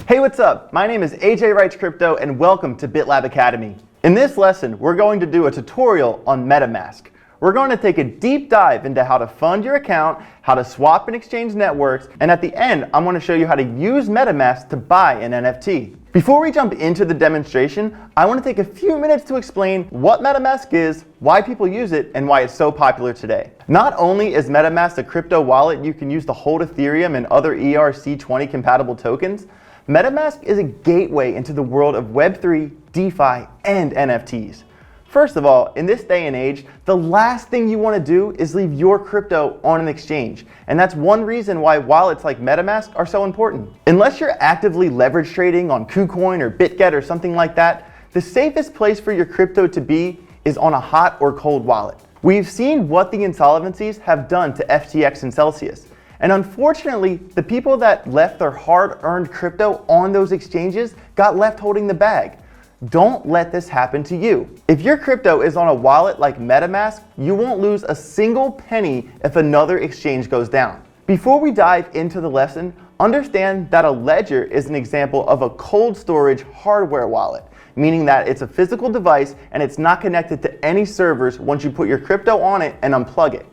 Hey, what's up? My name is AJ Writes Crypto and welcome to Bitlab Academy. In this lesson, we're going to do a tutorial on Metamask. We're going to take a deep dive into how to fund your account, how to swap and exchange networks, and at the end, I'm going to show you how to use Metamask to buy an NFT. Before we jump into the demonstration, I want to take a few minutes to explain what Metamask is, why people use it, and why it's so popular today. Not only is Metamask a crypto wallet you can use to hold Ethereum and other ERC20 compatible tokens, Metamask is a gateway into the world of Web3, DeFi, and NFTs. First of all, in this day and age, the last thing you want to do is leave your crypto on an exchange. And that's one reason why wallets like Metamask are so important. Unless you're actively leverage trading on KuCoin or BitGet or something like that, the safest place for your crypto to be is on a hot or cold wallet. We've seen what the insolvencies have done to FTX and Celsius. And unfortunately, the people that left their hard-earned crypto on those exchanges got left holding the bag. Don't let this happen to you. If your crypto is on a wallet like MetaMask, you won't lose a single penny if another exchange goes down. Before we dive into the lesson, understand that a ledger is an example of a cold storage hardware wallet, meaning that it's a physical device and it's not connected to any servers once you put your crypto on it and unplug it.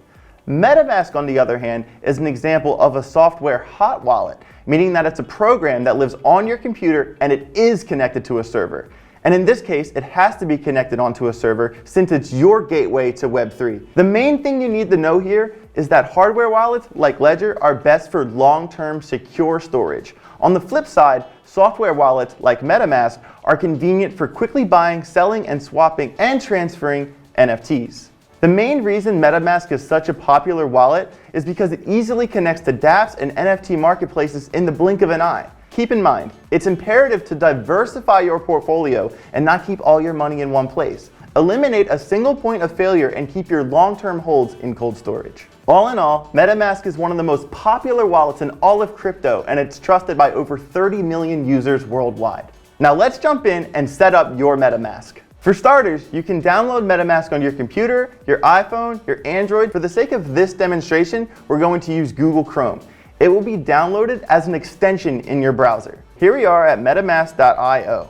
MetaMask, on the other hand, is an example of a software hot wallet, meaning that it's a program that lives on your computer and it is connected to a server. And in this case, it has to be connected onto a server since it's your gateway to Web3. The main thing you need to know here is that hardware wallets like Ledger are best for long-term secure storage. On the flip side, software wallets like MetaMask are convenient for quickly buying, selling, and swapping and transferring NFTs. The main reason MetaMask is such a popular wallet is because it easily connects to dApps and NFT marketplaces in the blink of an eye. Keep in mind, it's imperative to diversify your portfolio and not keep all your money in one place. Eliminate a single point of failure and keep your long-term holds in cold storage. All in all, MetaMask is one of the most popular wallets in all of crypto, and it's trusted by over 30 million users worldwide. Now let's jump in and set up your MetaMask. For starters, you can download MetaMask on your computer, your iPhone, your Android. For the sake of this demonstration, we're going to use Google Chrome. It will be downloaded as an extension in your browser. Here we are at metamask.io.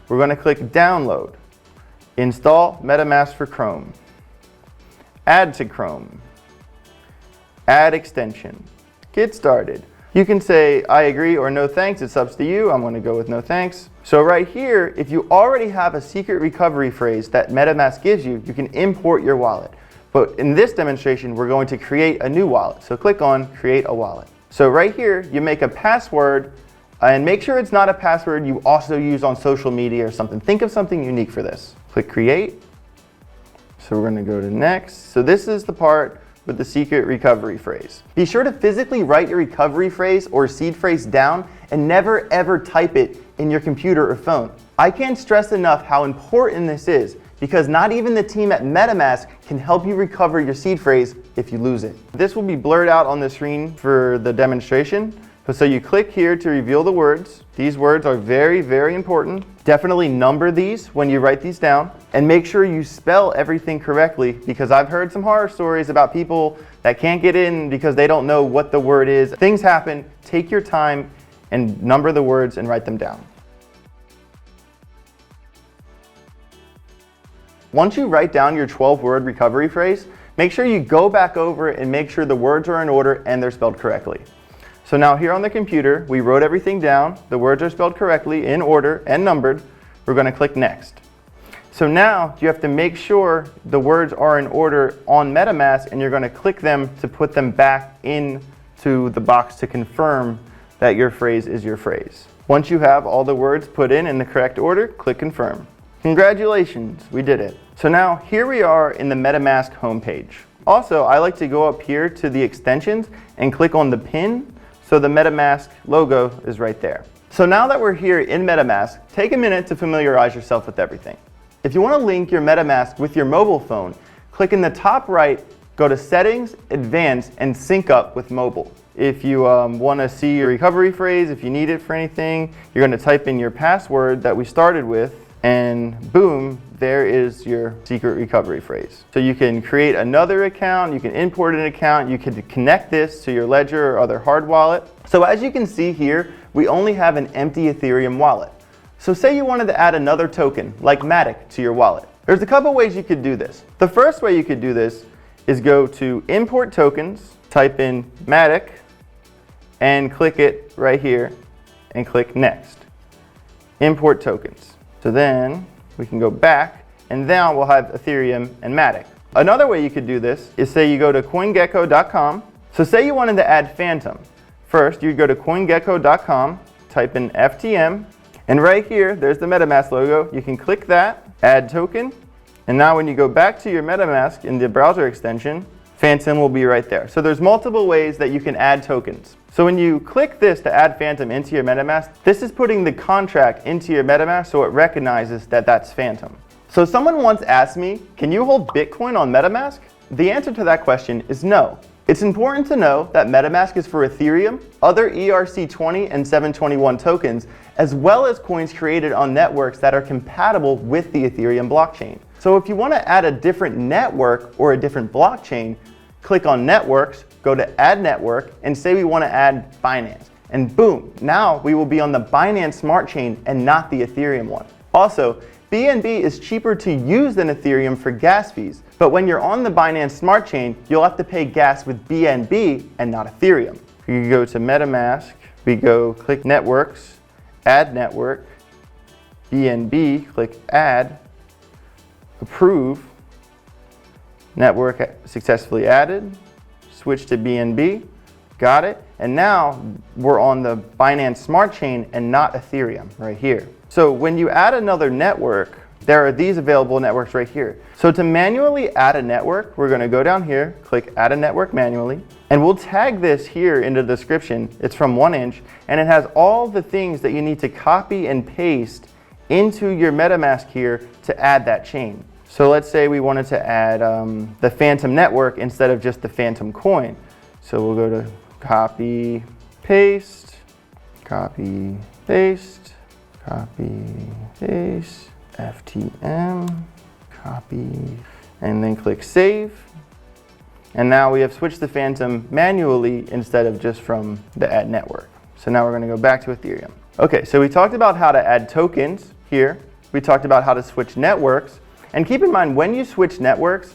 We're going to click Download, Install MetaMask for Chrome, Add to Chrome, Add Extension, Get Started. You can say, I agree or no thanks, it's up to you. I'm going to go with no thanks. So right here, if you already have a secret recovery phrase that MetaMask gives you, you can import your wallet. But in this demonstration, we're going to create a new wallet. So click on Create a Wallet. So right here, you make a password, and make sure it's not a password you also use on social media or something. Think of something unique for this. Click Create. So we're going to go to Next. So this is the part with the secret recovery phrase. Be sure to physically write your recovery phrase or seed phrase down and never ever type it in your computer or phone. I can't stress enough how important this is because not even the team at MetaMask can help you recover your seed phrase if you lose it. This will be blurred out on the screen for the demonstration. So you click here to reveal the words. These words are very, very important. Definitely number these when you write these down and make sure you spell everything correctly because I've heard some horror stories about people that can't get in because they don't know what the word is. Things happen. Take your time and number the words and write them down. Once you write down your 12-word recovery phrase, make sure you go back over it and make sure the words are in order and they're spelled correctly. So now here on the computer, we wrote everything down. The words are spelled correctly, in order, and numbered. We're going to click Next. So now you have to make sure the words are in order on MetaMask and you're going to click them to put them back into the box to confirm that your phrase is your phrase. Once you have all the words put in the correct order, click Confirm. Congratulations, we did it. So now here we are in the MetaMask homepage. Also, I like to go up here to the extensions and click on the pin so the MetaMask logo is right there. So now that we're here in MetaMask, take a minute to familiarize yourself with everything. If you want to link your MetaMask with your mobile phone, click in the top right, go to Settings, Advanced, and Sync Up with Mobile. If you want to see your recovery phrase, if you need it for anything, you're going to type in your password that we started with, and boom, there is your secret recovery phrase. So you can create another account, you can import an account, you can connect this to your Ledger or other hard wallet. So as you can see here, we only have an empty Ethereum wallet. So say you wanted to add another token, like Matic, to your wallet. There's a couple ways you could do this. The first way you could do this is go to Import Tokens, type in Matic, and click it right here, and click Next. Import Tokens. So then we can go back, and now we'll have Ethereum and Matic. Another way you could do this is say you go to CoinGecko.com. So say you wanted to add Phantom. First, you'd go to CoinGecko.com, type in FTM, and right here, there's the Metamask logo. You can click that, add token, and now when you go back to your Metamask in the browser extension, Phantom will be right there. So there's multiple ways that you can add tokens. So when you click this to add Phantom into your Metamask, this is putting the contract into your Metamask so it recognizes that that's Phantom. So someone once asked me, can you hold Bitcoin on Metamask? The answer to that question is no. It's important to know that Metamask is for Ethereum, other ERC20 and 721 tokens, as well as coins created on networks that are compatible with the Ethereum blockchain. So if you want to add a different network or a different blockchain, click on Networks, go to Add Network, and say we want to add Binance. And boom, now we will be on the Binance Smart Chain and not the Ethereum one. Also, BNB is cheaper to use than Ethereum for gas fees, but when you're on the Binance Smart Chain, you'll have to pay gas with BNB and not Ethereum. You go to MetaMask, we go click Networks, Add Network, BNB, click Add, Approve, Network successfully added, switch to BNB, got it, and now we're on the Binance Smart Chain and not Ethereum right here. So when you add another network, there are these available networks right here. So to manually add a network, we're going to go down here, click Add a Network manually, and we'll tag this here in the description. It's from 1inch, and it has all the things that you need to copy and paste into your MetaMask here to add that chain. So let's say we wanted to add the Phantom network instead of just the Phantom coin. So we'll go to copy, paste, copy, paste, copy, paste, FTM, copy, and then click Save. And now we have switched the Phantom manually instead of just from the Add Network. So now we're going to go back to Ethereum. Okay, so we talked about how to add tokens here. We talked about how to switch networks. And keep in mind, when you switch networks,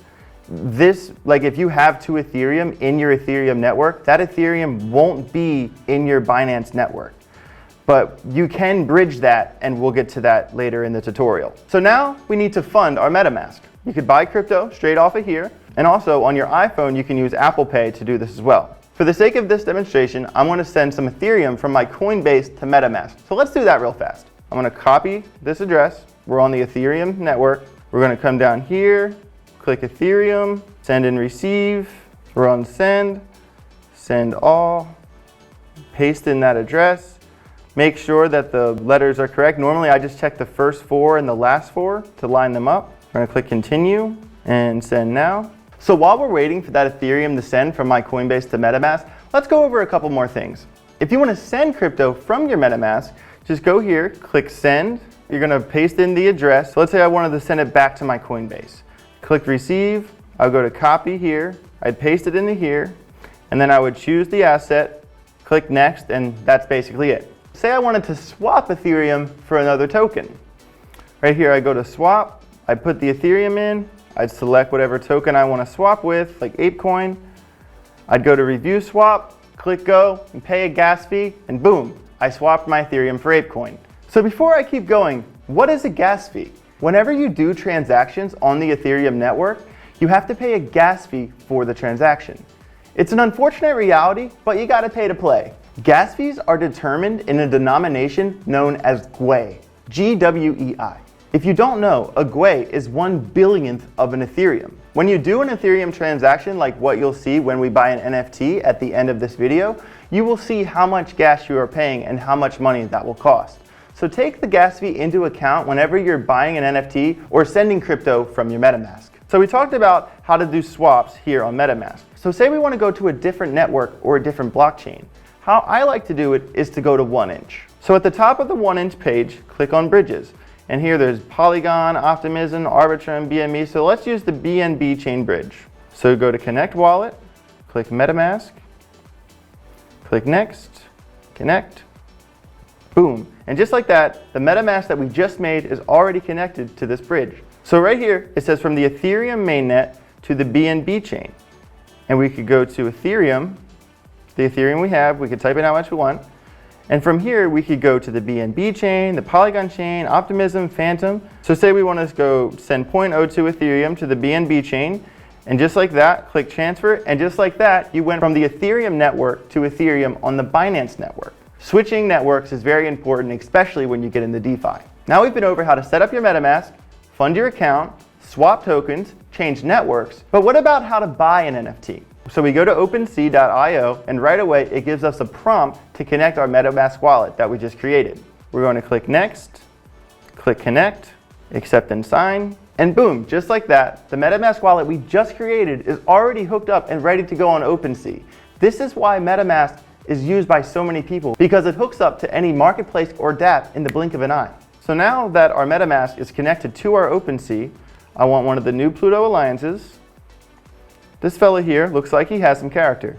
if you have two Ethereum in your Ethereum network, that Ethereum won't be in your Binance network. But you can bridge that, and we'll get to that later in the tutorial. So now we need to fund our MetaMask. You could buy crypto straight off of here, and also on your iPhone, you can use Apple Pay to do this as well. For the sake of this demonstration, I'm going to send some Ethereum from my Coinbase to MetaMask. So let's do that real fast. I'm going to copy this address. We're on the Ethereum network. We're going to come down here, click Ethereum, send and receive, run send, send all, paste in that address. Make sure that the letters are correct. Normally I just check the first 4 and the last 4 to line them up. We're going to click continue and send now. So while we're waiting for that Ethereum to send from my Coinbase to MetaMask, let's go over a couple more things. If you want to send crypto from your MetaMask, just go here, click send. You're going to paste in the address. So let's say I wanted to send it back to my Coinbase. Click receive. I'll go to copy here. I'd paste it into here. And then I would choose the asset, click next, and that's basically it. Say I wanted to swap Ethereum for another token. Right here I go to swap. I put the Ethereum in. I'd select whatever token I want to swap with, like ApeCoin. I'd go to review swap, click go, and pay a gas fee, and boom, I swapped my Ethereum for ApeCoin. So before I keep going, what is a gas fee? Whenever you do transactions on the Ethereum network, you have to pay a gas fee for the transaction. It's an unfortunate reality, but you gotta pay to play. Gas fees are determined in a denomination known as GWEI, G-W-E-I. If you don't know, a GWEI is 1/1000th of an Ethereum. When you do an Ethereum transaction like what you'll see when we buy an NFT at the end of this video, you will see how much gas you are paying and how much money that will cost. So take the gas fee into account whenever you're buying an NFT or sending crypto from your MetaMask. So we talked about how to do swaps here on MetaMask. So say we want to go to a different network or a different blockchain. How I like to do it is to go to 1inch. So at the top of the 1inch page, click on bridges. And here there's Polygon, Optimism, Arbitrum, BNB. So let's use the BNB chain bridge. So go to Connect Wallet, click MetaMask, click Next, Connect, Boom. And just like that, the MetaMask that we just made is already connected to this bridge. So right here, it says from the Ethereum mainnet to the BNB chain. And we could go to Ethereum, the Ethereum we have, we could type in how much we want. And from here, we could go to the BNB chain, the Polygon chain, Optimism, Phantom. So say we want to go send 0.02 Ethereum to the BNB chain. And just like that, click transfer. And just like that, you went from the Ethereum network to Ethereum on the Binance network. Switching networks is very important, especially when you get into DeFi. Now we've been over how to set up your MetaMask, fund your account, swap tokens, change networks. But what about how to buy an NFT? So we go to OpenSea.io, and right away it gives us a prompt to connect our MetaMask wallet that we just created. We're going to click Next, click Connect, Accept and Sign, and boom, just like that, the MetaMask wallet we just created is already hooked up and ready to go on OpenSea. This is why MetaMask is used by so many people, because it hooks up to any marketplace or dApp in the blink of an eye. So now that our MetaMask is connected to our OpenSea, I want one of the new Pluto alliances. This fella here looks like he has some character.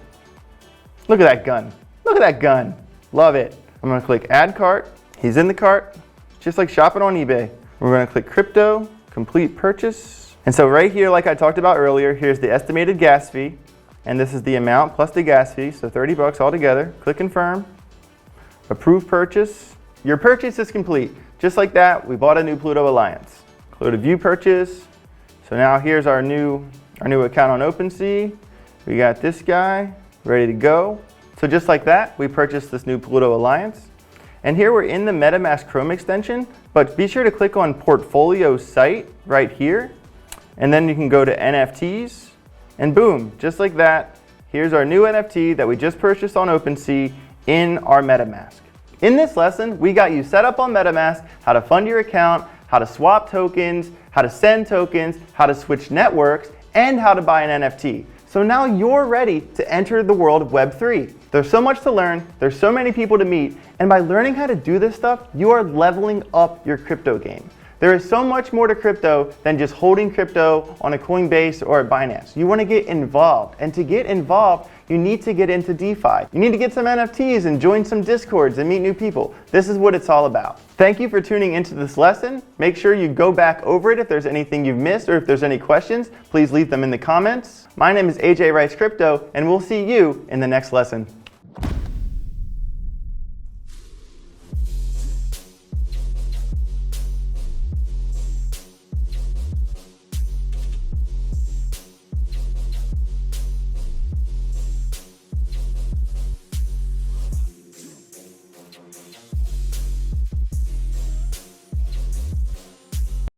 Look at that gun. Look at that gun. Love it. I'm going to click Add Cart. He's in the cart, just like shopping on eBay. We're going to click Crypto, Complete Purchase. And so right here, like I talked about earlier, here's the estimated gas fee. And this is the amount plus the gas fee, so 30 bucks altogether. Click Confirm. Approve Purchase. Your purchase is complete. Just like that, we bought a new Pluto Alliance. Go to View Purchase. So now here's our new account on OpenSea. We got this guy ready to go. So just like that, we purchased this new Pluto Alliance. And here we're in the MetaMask Chrome extension, but be sure to click on Portfolio Site right here. And then you can go to NFTs, and boom, just like that, here's our new NFT that we just purchased on OpenSea in our MetaMask. In this lesson, we got you set up on MetaMask, how to fund your account, how to swap tokens, how to send tokens, how to switch networks, and how to buy an NFT. So now you're ready to enter the world of Web3. There's so much to learn, there's so many people to meet, and by learning how to do this stuff, you are leveling up your crypto game. There is so much more to crypto than just holding crypto on a Coinbase or a Binance. You want to get involved, and to get involved, you need to get into DeFi. You need to get some NFTs and join some Discords and meet new people. This is what it's all about. Thank you for tuning into this lesson. Make sure you go back over it if there's anything you've missed, or if there's any questions, please leave them in the comments. My name is AJ Writes Crypto, and we'll see you in the next lesson.